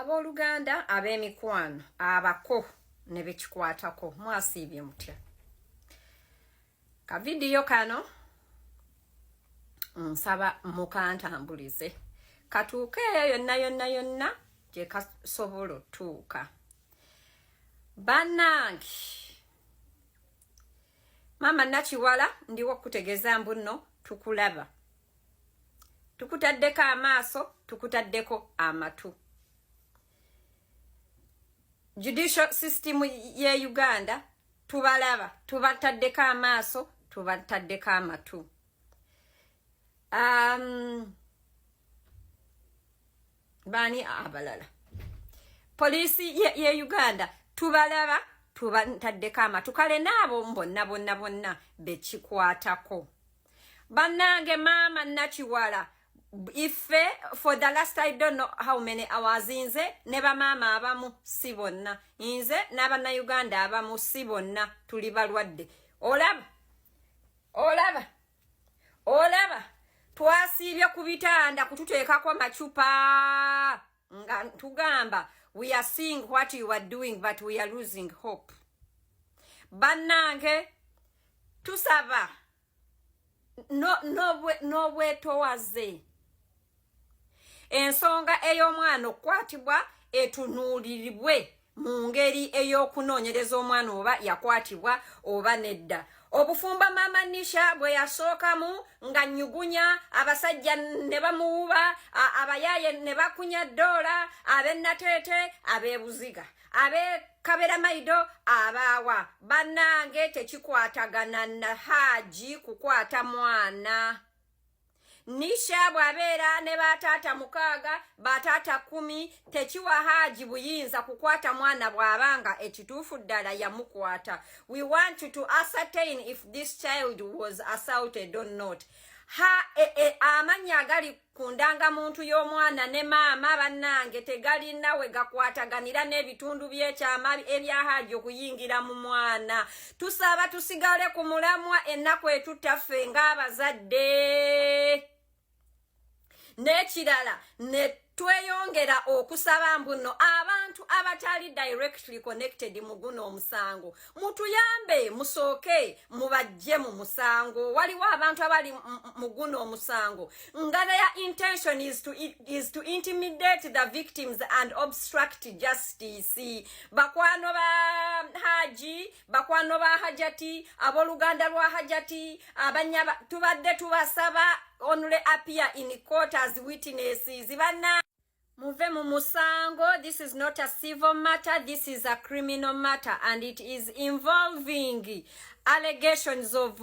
Abooluganda ab'emikwano abako ne bekikwatako mwasiibye mutya ka vidiyo kano nsaba mukantambulize katuukeeyo yonna gye kasobola otuuka. Bannange Mama Nakiwala ndiwo okutegeeza mbu nno tukulaba, tukutaddeko amaaso, tukutaddeko amatu. Judicial system ye Uganda tubalaba, tubataddeko amaaso, tubataddeko amatu. Bani abalala polisi ye Uganda tubalaba, tubataddeko amatu. Kale naabo bonna bekikwatako. Bannange Mama Nakiwala, if for the last I don't know how many hours inze neba mama abamu si bonna, inze n'abanna Uganda abamu si bonna tuli balwadde. Olaba twasiibye ku bitanda kututeekako macupa nga tugamba we are seeing what you are doing but we are losing hope. Bannange tusaba no bwetowaze ensonga ey'omwana okukwatibwa etunuuliribwe mu ngeri ey'okunoonyereza omwana oba yakwatibwa oba nedda. Obufumba Mama Nisha bwe yasookamu nga nyugunya, abasajja ne bamuwuba, abayaye ne bakunya ddoola, ab'ennateete ab'ebuziga, ab'ekabera maido abaawa. Bannange tekikwatagana na Haji kukwata mwana. Nisha bwabeera ne bataata 6 bataata 10 tekiwa Haji buyinza kukwata mwana bwabanga ekituufu ddala yamukwata. We want to ascertain if this child was assaulted or not. Amanya agali kundanga muntu y'omwana ne maama bannange tegalina we gakwataganira n'ebitundu by'ekyama ebya Haji okuyingira mu mwana. Tusaba tusigale ku mulamwa ennaku etutaffe ng'abazadde. N'ekirala ne tweyongera okusaba mbuno abantu abatali directly connected mu guno omusango mutuyambe musooke mubajje mu musango. Waliwo abantu abali mu guno omusango nga their intention is to intimidate the victims and obstruct justice. Bakwano ba Haji, bakwano ba Hajati, abooluganda lwa Hajati, abanyaba tubadde tubasaba only appear in court as witnesses. Zibana muve mu musango. This is not a civil matter, this is a criminal matter, and it is involving allegations of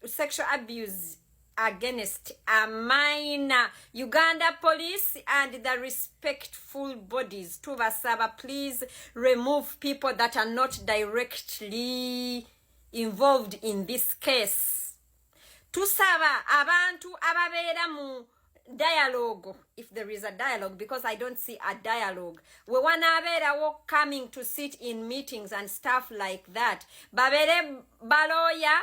sexual abuse against a minor. Uganda police and the respectful bodies tubasaba, please remove people that are not directly involved in this case. Tusaba abantu ababeera mu dialogue, if there is a dialogue, because I don't see a dialogue. We wanabeerawo coming to sit in meetings and stuff like that. Babere baloya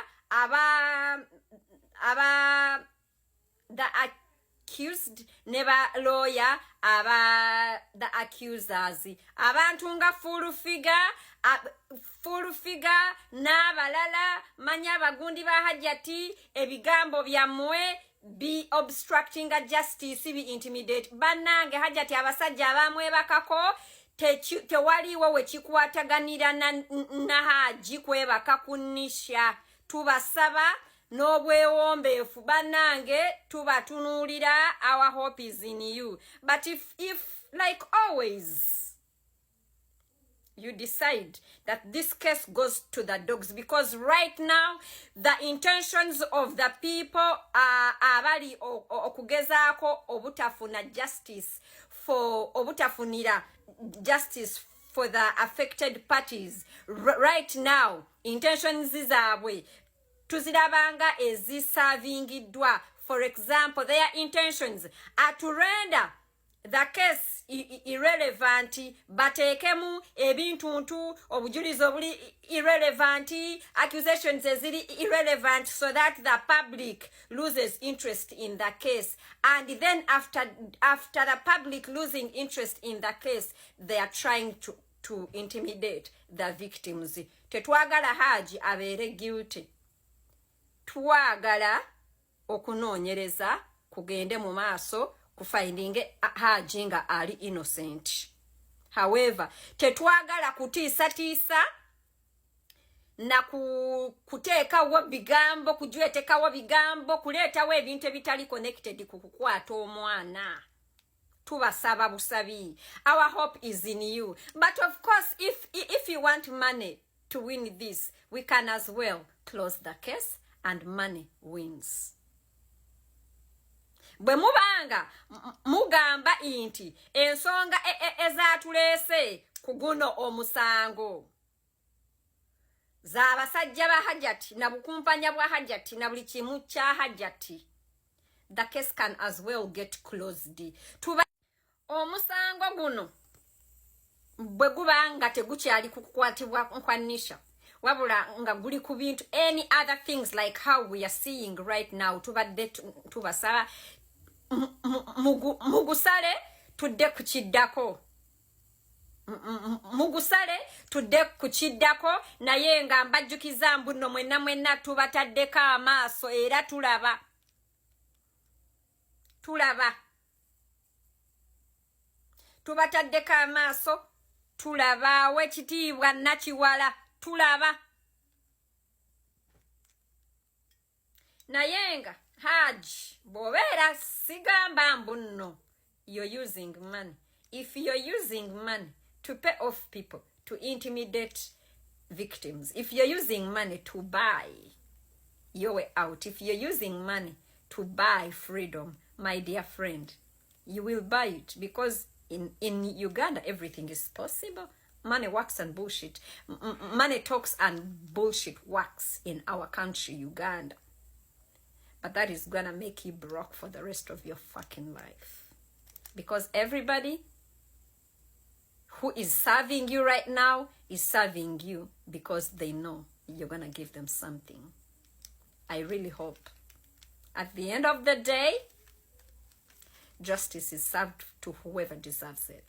the accused, never lawyer the accusers. Abantu nga full figure n'abalala manya bagundi ba Hajati ebigambo byammwe be obstructing a justice, be intimidate. Bannange Hajati abasajja abamwebakako tewaliwo wekikwataganira na Haji kwebaka kunisha. Tubasaba n'obwewombeefu bannange tubatunuulira. Our hope is in you. But if like always you decide that this case goes to the dogs, because right now the intentions of the people are abali okugezaako obutafuna justice for the affected parties. Right now intentions zaabwe tuzirabanga ezisavingiddwa. For example, their intentions are to render the case irrelevant batekemu ebintuntu obujulizi obuli irrelevant accusations eziri irrelevant so that the public loses interest in the case, and then after the public losing interest in the case they are trying to intimidate the victims. Tetwagala Haji abeere guilty, twagala okunoonyereza kugende mu maaso kufindinge Haji nga ali innocent. However, tetwagala kutiisa na kuteekawo bigambo, kujwetekawo bigambo, kuleetawo ebintu ebitali connected ku kukwata omwana. Tubasaba busabi. Our hope is in you. But of course, if you want money to win this, we can as well close the case and money wins. Bwe mubanga mugamba inti ensonga ezatulese kuguno omusango z'abasajja ba Hajjati na bukumpanya bwa Hajjati na buli kimu kya Hajjati, the case can as well get closed. Tuba omusango guno bwe gubanga tegukyali kukwatibwa nkwanisha wabula nga guli ku bintu any other things like how we are seeing right now, tubasaba mugusale tudde kukiddako, mugusale tudde kukiddako, naye nga mbajjukiza mbuno mwenna tubataddeko amaaso era tulaba tubataddeko amaaso, tulaba wekitiibwa Nakiwala, tulaba naye nga Haji bw'obeera sigamba mbuno you're using money. If you're using money to pay off people, to intimidate victims, if you're using money to buy your way out, if you're using money to buy freedom, my dear friend, you will buy it, because in Uganda everything is possible. Money works and bullshit. Money talks and bullshit works in our country, Uganda. But that is gonna make you broke for the rest of your fucking life. Because everybody who is serving you right now is serving you because they know you're gonna give them something. I really hope at the end of the day, justice is served to whoever deserves it.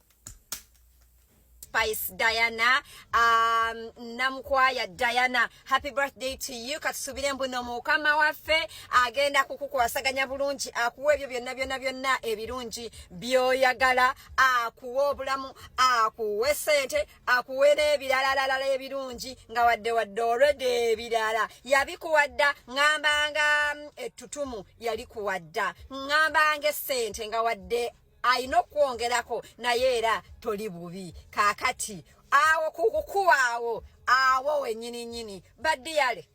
Spice Diana, Namkwaya Diana, happy birthday to you. Katusubire mbuno mukama waffe agenda kukukwasaganya bulungi, akuwa ebyo byonna ebirungi byoyagala, akuwa obulamu, akuwa ssente, akuwa n'ebirala ebirungi nga wadde already ebirala yabikuwadda. Ngambanga ettutumu yalikuwadda, ngambanga ssente nga wadde ayina okwongerako naye era toli bubi. Kaakati awo kukukuwaawo awo wennyini badiyale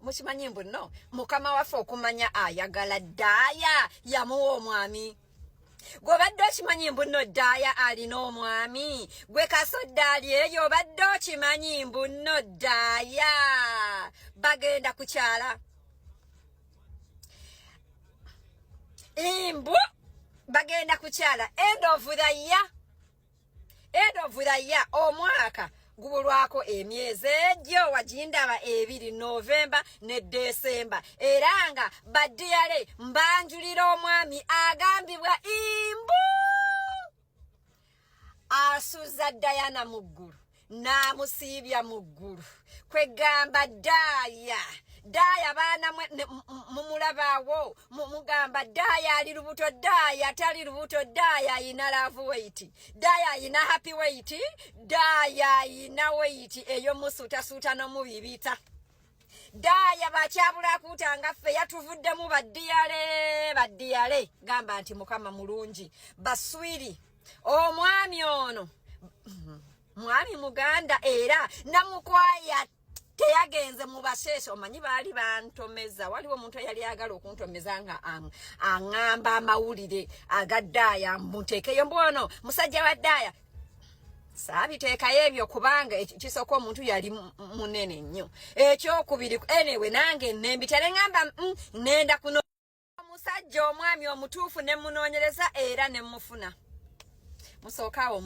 mukimanyi mbu no mukama waffe okumanya ayagala Daaya yamuwa omwami. Gwe badde okimanyi mbu no Daaya alina omwami? Gwe Kasoddaali eyo badde okimanyi mbu no Daaya bagenda kukyala? Imbu bagenda kukyala end of the year omwaka gubulwako emyezi egyo wagindaba 2 November ne December, era nga badiyale mbanjulira omwami agambibwa imbu asuza Diana muggulu namusiibya muggulu kwegamba Daaya baana mumulabawo mugamba Daaya ali lubuto, Daaya tali lubuto, Daaya ayina love weight, Daaya ayina happy weight, Daaya ayina weight eyo musuutasuuta n'omubibita. Daaya bakyabula kutanga ffe yatuvuddemu badiyale gamba nti mukama mulungi baswiri omwami ono mwami muganda era namukwaya teyagenze mu basese. Omanyi baali bantomeza, waliwo omuntu eyali agala okuntomeza nga aŋŋamba amawulire aga Daaya muteekeyo mbwono musajja wa Daaya. Saabiteekayo ebyo kubanga ekisooka omuntu yali munene nnyo. Ekyokubiri anyway nange nembitale ngamba nenda kuno musajja omwami omutuufu ne munoonyereza era ne mufuna musookawo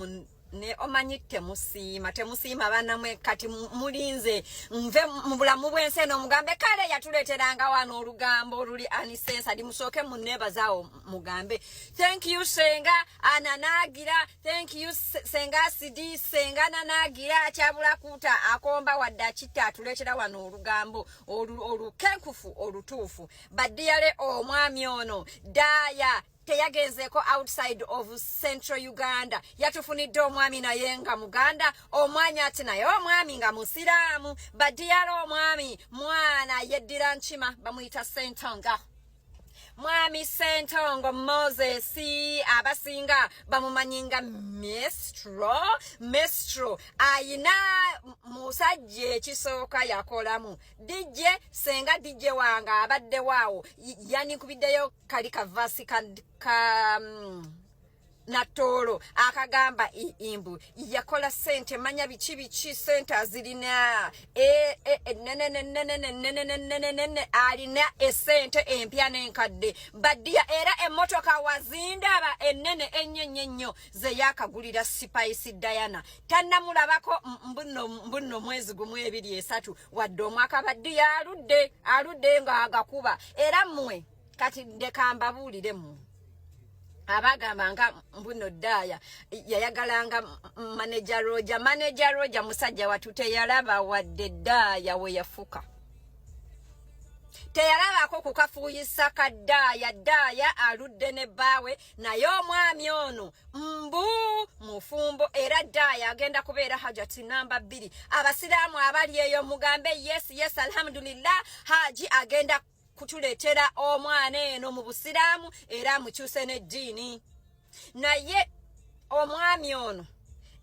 ne omanyi temusiima banamwe kati mulinze nve mu bulamu bw'ensi eno mugambe kale yatuleeteranga wano olugambo oluli anisensa musooke munneebazaawo mugambe thank you Senga ananagira thank you Senga sidi Senga nanagira kyabula kuta akomba wadde akitta atuleetera wano olugambo olukenkufu olutuufu baddiyale omwami ono Daaya teyagenzeeko outside of Central Uganda yatufunidde omwami naye nga Muganda omwanya ati naye omwami nga musiraamu badiyala omwami mwana yeddira nkima bamuyita Sentonga mwami Sentongo Moses abasinga bamumanyinga Mestro ayina musajja ekisooka yakolamu DJ Senga DJ wanga abadde waawo yanikubiddeyo kali kavasi ka natolo akagamba imbu yakola sente manya bichi sente azirina alina esente empya n'enkadde baddiya era emmotoka wazindaba ennene ennyo ze yakagulira Spice Diana tannamulabako mbuno mwezi gumu 2-3 wadde omwaka baddiya aludde nga agakuba era mmwe kati ndekamba buulire mmwe abagamba nga mbuno Daaya yayagalanga manager Roger musajja watu teyalaba wadde Daaya we yafuka teyalabako kukafuuyisa ka Daaya aludde ne baawe naye omwami ono mufumbo era Daaya agenda kubeera hajati namba 2 abasiraamu abali eyo mugambe yes alhamdulillah haji agenda kutuleetera omwana eno mu busiraamu era mukyuse n'eddiini naye omwami ono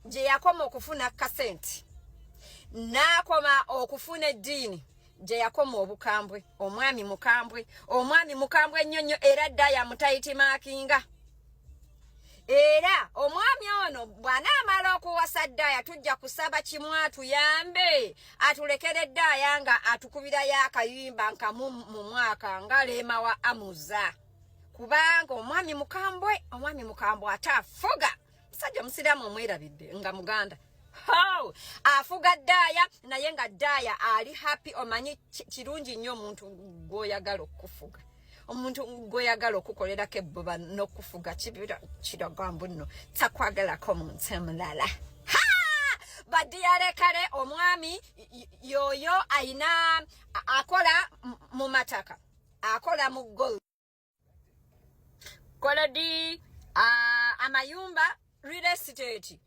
gye yakoma okufuna kasenti n'akoma okufuna eddiini gye yakoma obukambwe omwami mukambwe ennyonnyo era Daaya mutayitimakinga era omwami ono bw'anaamala okuwasa Daaya tujja kusaba kimu atuyambe atulekere Daaya nga atukubirayo akayimba nkamu mu mwaka nga Leema wa Amuza kubanga omwami mukambwe ate afuga musajja musiraamu omwerabidde nga Muganda afuga Daaya naye nga Daaya ali happy omanyi kirungi nnyo omuntu gw'oyagala okufuga omuntu gw'oyagala okukolerako ebbuba n'okufuga kiragambo nno takwagalako muntu omulala badiyale kale omwami yoyo ayina akola mu mataka akola mu golodi amayumba real estate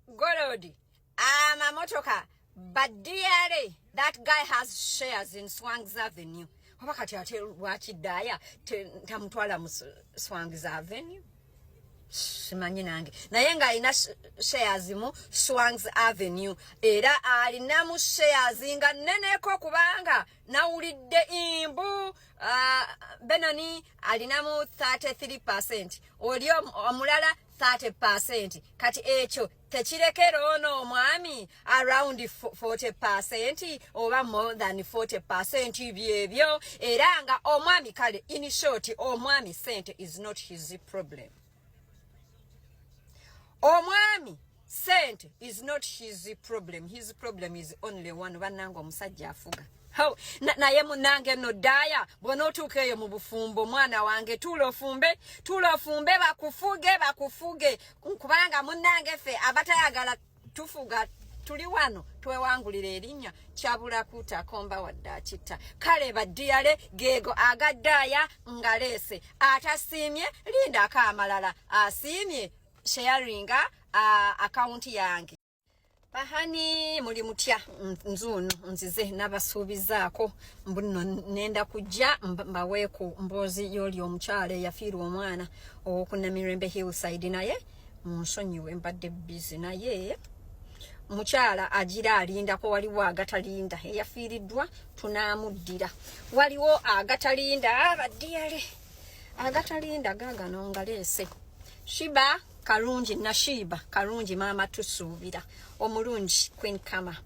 golodi amamotoka badiyale that guy has shares in Swangs Avenue wakati ate lwaki Daaya tamutwala mu Swangs Avenue simanyi nange naye nga alina shares mu Swangs Avenue era alina mu shares nga nneneko kubanga nawulidde imbu Benani alina mu 33% oli omulala 30% kati ekyo tekirekera ono omwami around 40% oba more than 40% byebyo era nga omwami kale in short omwami sente is not his problem omwami sente is not his problem is only one bananga omusajja afuga naye munange no Daaya bw'onootuuka eyo mu bufumbo mwana wange tulofumbe bakufuge kubanga munange ffe abatayagala tufuga tuli wano twewangulira erinnya kyabula kutakomba wadde akitta kale badiyale geego aga Daaya nga leese atasiimye lindako amalala asiimye sharinga akaunti yange bahani muli mutya nzuno nzize nabasuubizaako mbuno nenda kujja mbaweeku mboozi yoli omukyala yafiirwa omwana okunamirembe Hillside naye munsonyiwe mbadde busy naye mukyala agira alindako waliwo agatalinda eyafiiriddwa tunaamuddira waliwo agatalinda abadiyale agatalinda gaagano nga leese Sheebah kalungi na Sheebah kalungi mama tusuubira omulungi Queen Kama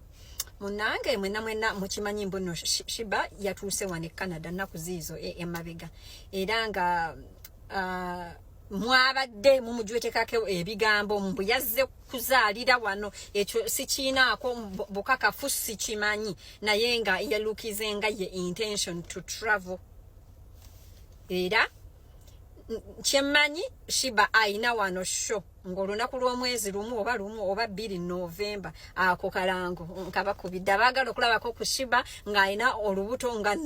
munange mwena mukimanyi mbuno Sheebah yatuuse wane Canada naku ziizo emabega era nga mwabadde mumujwetekako ebigambo mbu yazze kuzaalira wano ekyo sikiinaako bukakafu sikimanyi naye nga yalukize nga ye intention to travel era kyemmanyi Sheebah ayina wano show ng'olunaku lw'omwezi lumu oba 2 November ako kalango nkabakubidde abaagala okulabako ku Sheebah ng'ayina olubuto nga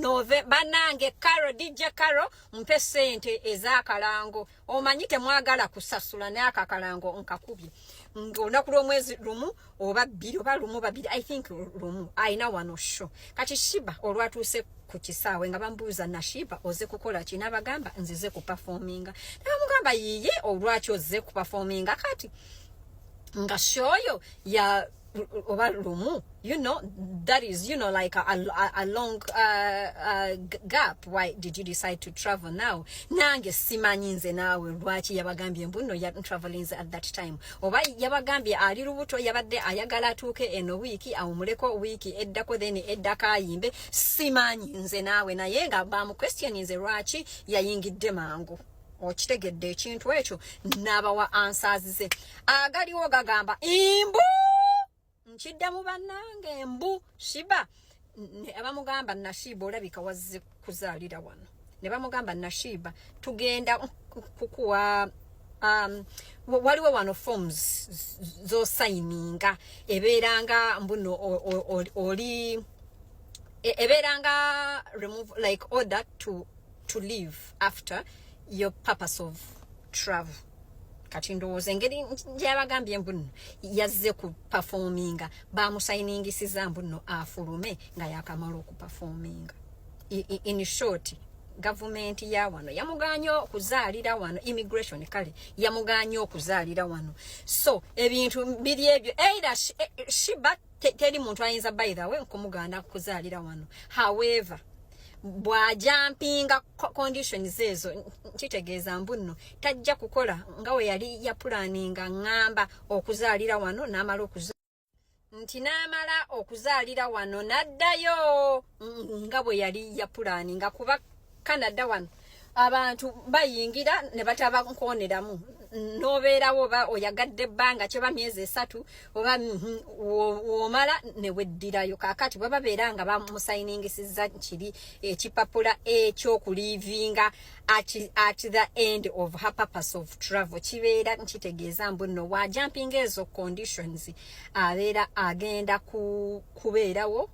banange Karo DJ Karo mpe ssente ez'akalango omanyi temwagala kusasula naye akakalango nkakubye ng'olunaku lw'omwezi lumu oba 2 oba lumu 2 I think lumu ayina wano show kati Sheebah olwatuuse ku kisaawe nga bambuuza na Sheebah oze kukola ki n'abagamba nzize ku performinga n'amugamba yiye olwaki oze ku performinga kati nga shoyo ya oba lumu that is like a long gap. Why did you decide to travel now? Nange simanyi nze naawe lwaki yabagambye mbuno ya traveling at that time oba yabagambye ali lubuto yabadde ayagala atuuke eno wiiki awumuleko wiiki eddako then eddaka ayimbe simanyi nze naawe naye nga bamu question nze lwaki yayingidde mangu okitegedde ekintu ekyo n'abawa answers ze agaliwo gagamba imbu nkiddamu bannange mbu Sheebah abamugamba na Sheebah olabika wazze kuzaalira wano ne bamugamba na Sheebah tugenda kukuwa waliwo wano forms zo signinga ebeeranga mbuno oli ebeeranga remove like order to leave after your purpose of travel kati ndowooza engeri gyabagambye mbuno yazze ku performinga bamusayiningisiza mbuno afulume nga yakamala okuperforminga in short government ya wano yamuganya okuzaalira wano immigration kale yamuganya okuzaalira wano so ebintu biri ebyo either Sheebah teri muntu ayinza by the way nkumuganda kuzaalira wano however bwajampinga conditions ezo kitegeeza mbuno tajja kukola nga we yali ya planinga ngamba okuzaalira wano n'amala okuzaalira wano naddayo nga bwe yali ya planinga kuba Canada wano abantu bayingira ne bataba nkoneramu nobeerawo oba oyagadde ebbanga kyoba myezi 3 oba womala ne weddirayo kakati bwe babeera nga bamusayiningisiza kiri ekipapula ekyokuliivinga at the end of her purpose of travel kibeera nkitegeeza mbuno wa jumping ezo conditions abeera agenda kubeerawo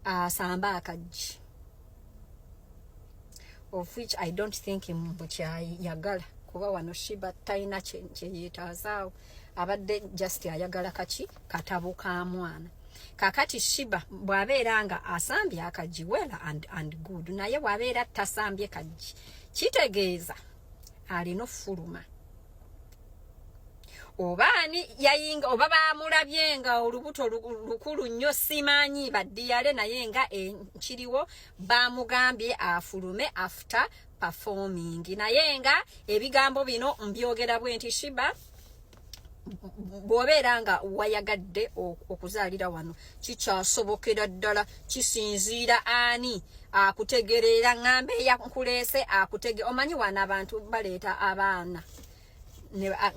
asamba akajji of which I don't think yagala kuba wano Sheebah talina kye yeetazaawo abadde just ayagala katabo ka mwana kakati Sheebah bw'abeera nga asambye akajji well and good naye bw'abeera tasambye kajji kitegeeza alina ofuluma obaani yayinga oba bamulabye nga olubuto lukulu nnyo simanyi baddiyale naye nga nkiriwo bamugambye afulume after performing naye nga ebigambo bino mbyogera bwe nti Sheebah bw'obeera nga wayagadde okuzaalira wano kikyasobokera ddala kisinziira ani akutegerera ng'ambe yakuleese omanyi wano abantu baleeta abaana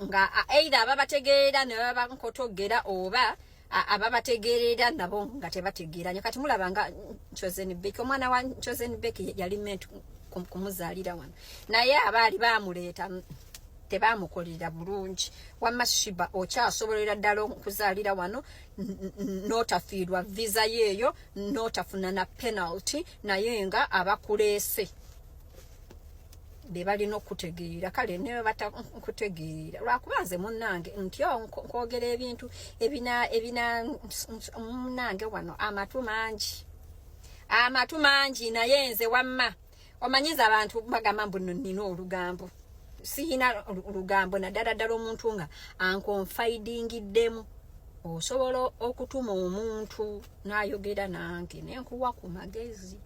nga either ababategeera ne babankotogera oba ababategeerera nabo nga tebategeeranya kati mulaba nga Chosenbeck omwana wa Chosenbeck yali meant kumuzaalira wano naye abaali bamuleeta tebamukolera bulungi wamma Sheebah okyasobolera ddala okuzaalira wano n'otafiirwa visa yeeyo n'otafuna na penalty naye nga abakuleese be balina okutegeera kale ne batakutegeera lwakuba nze munnange nti nkwogera ebintu ebina munnange wano amatu mangi naye nze wamma omanyiza abantu bagamba mbu nina olugambo siyina olugambo naddala ddala omuntu nga ankonfidingiddemu osobola okutuma omuntu n'ayogera nange nenkuwa ku magezi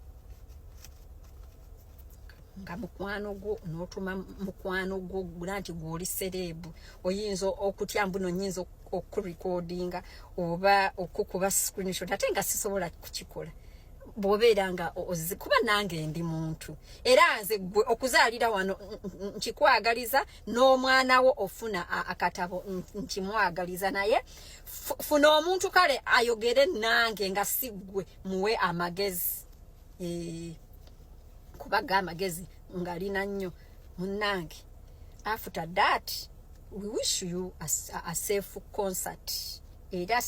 nga mukwano gwo n'otuma mukwano gwo nti gw'oli serebu oyinza okutya mbuno nyinza okurecordinga oba okukuba screenshot ate nga sisobola kukikola bw'obeera nga kuba nange ndi muntu era nze gwe okuzaalira wano nkikwagaliza n'omwana wo ofuna akatabo nkimwagaliza naye funa omuntu kale ayogere nange nga si gwe muwe amagezi kubaga amagezi ngalina nnyo munnange. After that we wish you a safe concert era